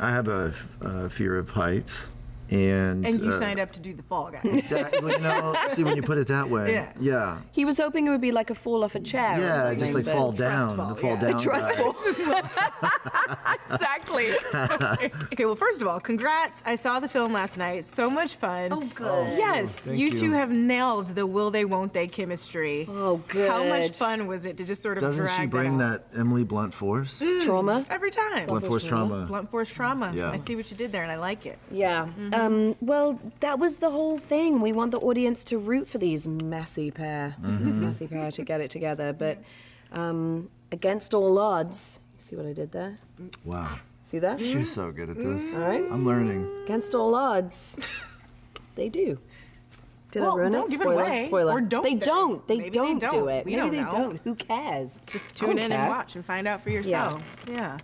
I have a fear of heights. And you signed up to do the fall guy. Exactly. Well, see, when you put it that way, yeah. He was hoping it would be like a fall off a chair. Yeah, or something, just like fall down. Fall down. A trust fall. Exactly. Okay, well, first of all, congrats. I saw the film last night. So much fun. Oh, good. Yes, you two have nailed the will they, won't they chemistry. Oh, good. How much fun was it to just sort of Doesn't drag she bring that Emily Blunt force? Trauma? every time. Blunt force trauma. Blunt force trauma. Yeah. I see what you did there, and I like it. Yeah. Well, that was the whole thing. We want the audience to root for these messy pair, to get it together. But against all odds, you see what I did there? Wow. See that? She's so good at this. All right. I'm learning. Against all odds, they do. Did Well, I ruin don't it? give it Spoiler. away. Spoiler. Or don't They they? don't. They Maybe don't they do don't. it. We Maybe don't they know. don't. Who cares? Just tune in and watch and find out for yourselves. Yeah.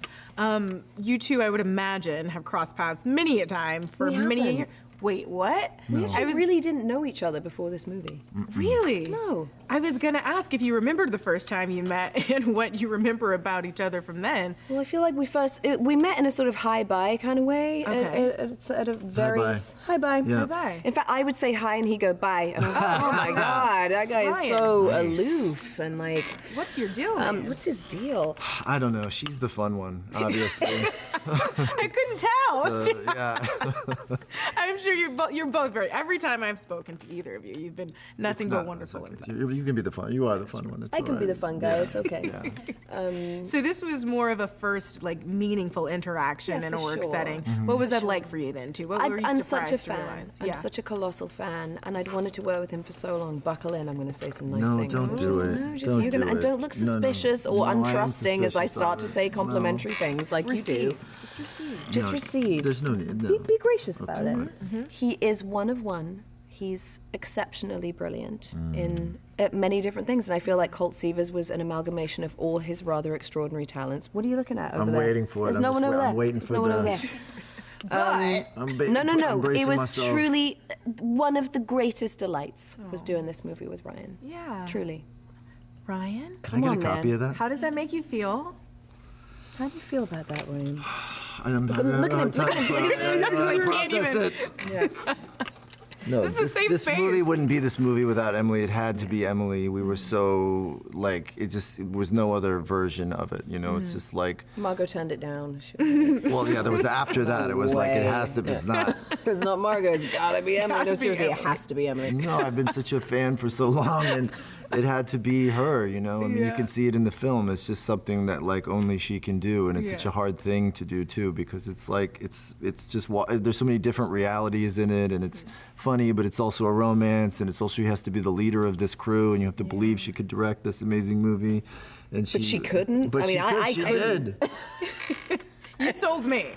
You two, I would imagine, have crossed paths many a time for We many a haven't. year. Wait, what? We actually really didn't know each other before this movie. Really? No. I was gonna ask if you remembered the first time you met and what you remember about each other from then. Well, I feel like we met in a sort of hi-bye kind of way. Okay. At a various hi-bye. Yeah. Bye. In fact, I would say hi and he'd go bye, and I was like, oh my god, that guy is Ryan. so Nice. aloof and like. What's your deal? Man? What's his deal? I don't know. She's the fun one, obviously. I couldn't tell. So, yeah. I'm sure you're both very. Every time I've spoken to either of you, you've been nothing but wonderful. Okay. You can be the fun. You are the fun one. It's I can all be the right. fun guy. Yeah. It's okay. So this was more of a first like meaningful interaction Yeah, in a for work sure. setting. What was that like for you then, too? What were you I'm surprised such a to fan. realize? I'm such a colossal fan, and I'd wanted to work with him for so long. Buckle in. I'm going to say some nice No, things. don't do Just- it. No, just Don't you do and it. don't look No, no. suspicious No, or I am untrusting as I suspicious start to of say it. complimentary things like you do. Just receive. Just No, receive. There's no need. No. Be gracious about it. Mm-hmm. He is one of one. He's exceptionally brilliant in many different things, and I feel like Colt Seavers was an amalgamation of all his rather extraordinary talents. What are you looking at over I'm there? waiting for it. There's I'm no just one over I'm there. waiting There's for no one the- over there. No. It Embracing was myself. truly one of the greatest delights was doing this movie with Ryan. Yeah. Truly. Ryan, Can I get a copy of that? how does that make you feel? How do you feel about that, Ryan? I'm Look at him. Look at him. Can't even. it. Yeah. No, This is a safe this space. movie wouldn't be this movie without Emily. It had to be Emily. We were so like it was no other version of it. You know, it's just like Margot turned it down. well, yeah. There was the after that. It was like it has to. It's not. It's not Margot. It's gotta be Emily. No, seriously, it has to be Emily. No, I've been such a fan for so long, and it had to be her. You know, I mean, you can see it in the film. It's just something that like only she can do, and it's such a hard thing to do too, because it's like it's just there's so many different realities in it, and it's funny, but it's also a romance, and it's also she has to be the leader of this crew, and you have to believe she could direct this amazing movie, and But she couldn't? But I mean, she I did. You sold me.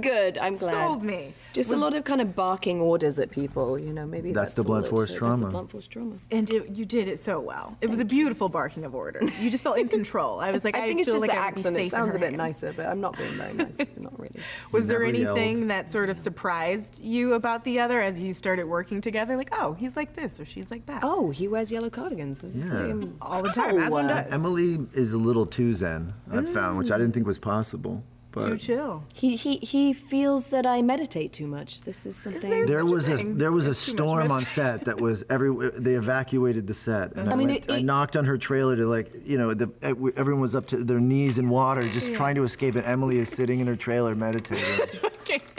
Good. I'm glad. Sold me. Just a lot of kind of barking orders at people, you know, maybe That's the all blunt it force is. trauma. That's the blunt force trauma. And you did it so well. It was a beautiful barking of orders. You just felt in control. I was like, I think it's feel just like the I would be accent. It safe in sounds her a bit hands. nicer, but I'm not being very nice. Not really. Was there Never anything yelled. that sort of surprised you about the other as you started working together? Like, oh, he's like this or she's like that. Oh, he wears yellow cardigans. It's the Yeah. same. All the time, as one does. Emily is a little too zen. I've found, which I didn't think was possible. But Too chill. He feels that I meditate too much. This is something. There such a was thing? there was a There's too much storm on meditation. set that was they evacuated the set, and I mean, I knocked on her trailer to everyone was up to their knees in water just trying to escape, and Emily is sitting in her trailer meditating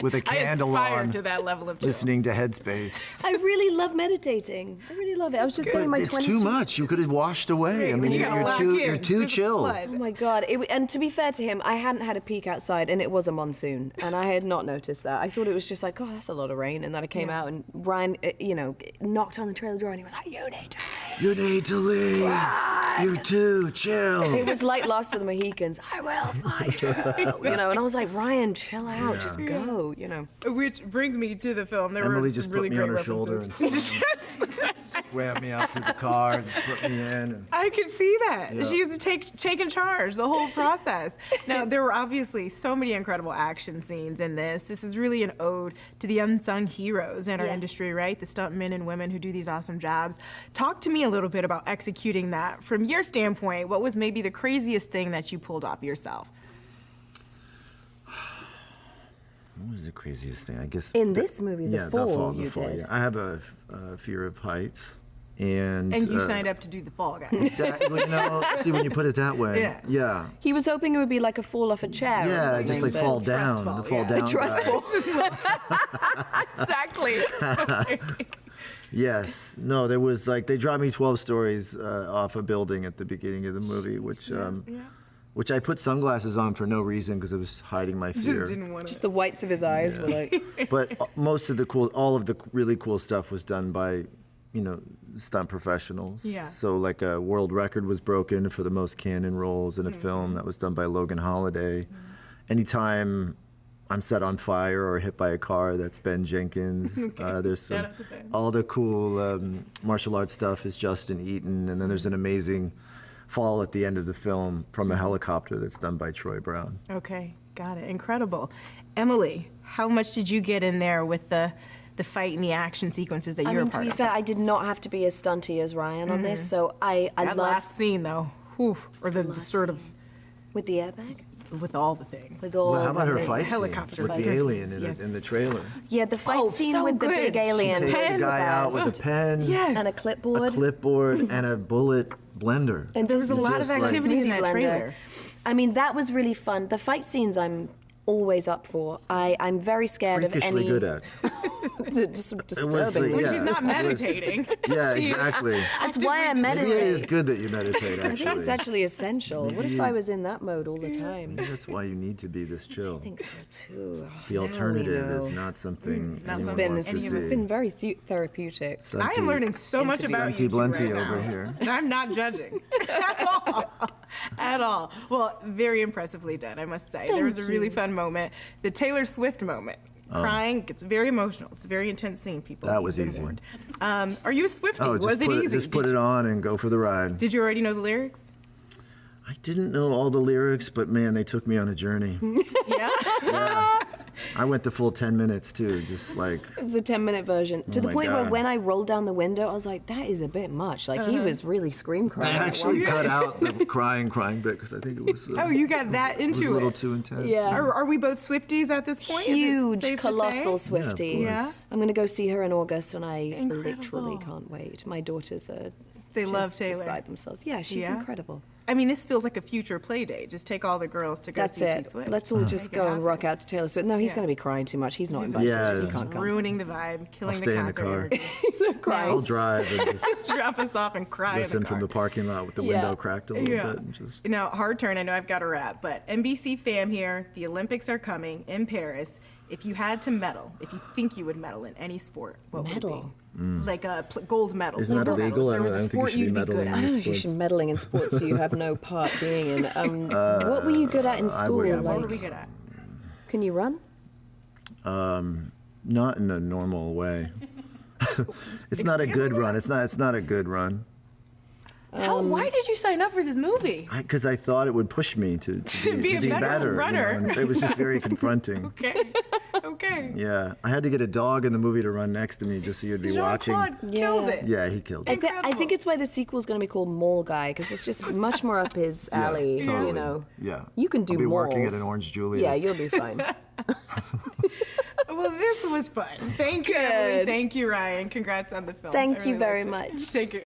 with a candle I aspire on, to that level of chill. listening to Headspace. I really love meditating. I really love it. I was just getting my It's 22. too much. You could have washed away. I mean, You gotta lock you're in. too There's a chill. flood. Oh my God. And to be fair to him, I hadn't had a peek outside and it was a monsoon and I had not noticed that. I thought it was just like, oh, that's a lot of rain. And then I came out and Ryan, knocked on the trailer door and he was like, you need to leave. You need to leave. Run. You're too chill. It was like Last of the Mohicans. I will find you. And I was like, Ryan, chill out. Just go, Which brings me to the film. There Emily were just some put really me great on her shoulder and references. swam me out to the car and put me in. And I could see that. Yeah. She was taking charge the whole process. Now, there were obviously so many incredible action scenes in this. This is really an ode to the unsung heroes in our industry, right? The stuntmen and women who do these awesome jobs. Talk to me a little bit about executing that. From your standpoint, what was maybe the craziest thing that you pulled off yourself? was the craziest thing? I guess In this movie, the fall you fall, did. yeah. I have a fear of heights, and And you signed up to do the fall guy. exactly. Well, you know, see when you put it that way. Yeah. He was hoping it would be like a fall off a chair. or Yeah, something, just like but- fall down, fall, the fall yeah. down. Trust guy. Exactly. Yes. No, there was like they dropped me 12 stories off a building at the beginning of the movie, which I put sunglasses on for no reason because I was hiding my fear. Just didn't want to. Just the whites of his eyes were like. But most of all of the really cool stuff was done by, stunt professionals. Yeah. So like a world record was broken for the most cannon rolls in a film. That was done by Logan Holiday. Anytime I'm set on fire or hit by a car, that's Ben Jenkins. There's some, Shout out to Ben. all the cool martial arts stuff is Justin Eaton, and then there's an amazing fall at the end of the film from a helicopter that's done by Troy Brown. Okay, got it. Incredible. Emily, how much did you get in there with the fight and the action sequences that I you're a mean, to part be of? fair, I did not have to be as stunty as Ryan on this, so I That loved last scene, though, whew, or the last sort of with the airbag. with all the things. With all Well, how about the her things. fight Helicopter scene with fight. the alien Yes. in the trailer? Yeah, the fight Oh, scene so with the big good. She alien. Takes was the the guy out with best. a pen, Yes. And a clipboard. a clipboard, and a bullet blender. And There was a lot of Just like- activities in that Smoothie blender. trailer. I mean, that was really fun. The fight scenes I'm always up for. I'm very scared of Freakishly any... good at. Just disturbing. When yeah, she's not it was- meditating. Yeah, She's exactly. That's why I actively Maybe it is meditate. good that you meditate, I think it's actually. actually essential. What if Maybe- I was in that mode all the time? Maybe that's why you need to be this chill. I think so too. The Now we alternative is know. not something Not anyone something wants to any of us- It's been see. very therapeutic. I am learning so much about you two Blunty right over now. here. And I'm not judging at all. At all. Well, very impressively done, I must say. There was a really fun moment. The Taylor Swift moment. Crying, gets very emotional. It's a very intense scene, people. That You've was been easy. warned. Are you a Swiftie? Oh, Was just it put easy? it, just put it on and go for the ride. Did you already know the lyrics? I didn't know all the lyrics, but man, they took me on a journey. Yeah. I went the full 10 minutes too, just like, It was the 10-minute version. To the my point where God. when I rolled down the window, I was like, that is a bit much. Like, he was really scream I crying. at actually one cut out the crying bit because I think it was. Oh, you got that it was into a little it. too intense. Yeah. Are we both Swifties at this point? Is it Huge, safe to colossal say? Swiftie. Yeah, of course. I'm going to go see her in August, and I Incredible. literally can't wait. My daughters are They love just Taylor. beside themselves. Yeah, she's Yeah? incredible. I mean, this feels like a future play date. Just take all the girls to go That's see T it. Swift. Let's all just Make it go and happen. rock out to Taylor Swift. No, he's Yeah. going to be crying too much. He's not invited. Yeah. He can't come. Ruining the vibe, killing stay the in the concert. car. energy. Crying. I'll drive and just Drop us off and cry listen in the car. from the parking lot with the Yeah. window cracked a little Yeah. bit. And just, Now, hard turn. I know I've got to wrap, but NBC fam here. The Olympics are coming in Paris. If you had to medal, if you think you would medal in any sport, what would it Medal? be? Like a gold medal. Isn't that silver medal. illegal? If there was I a don't think you sport should be you'd be medaling good in I at. don't know if you should meddling in sports so you have no part being in. What were you good at in school? wouldn't. What Like, were we good at? can you run? not in a normal way. It's not a good run. It's not a good run. Why did you sign up for this movie? Because I thought it would push me to be a do better better. runner. And it was just very confronting. Okay. Okay. Yeah, I had to get a dog in the movie to run next to me just so you'd be watching. Jean-Claude killed Yeah. it. Yeah, he killed it. I think it's why the sequel is going to be called Mall Guy, because it's just much more up his alley, totally. you know. Yeah. You can do I'll be malls. working at an Orange Julius. Yeah, you'll be fine. Well, this was fun. Thank you, Emily. Good. Thank you, Ryan. Congrats on the film. Thank I you really very liked it. much. Take care.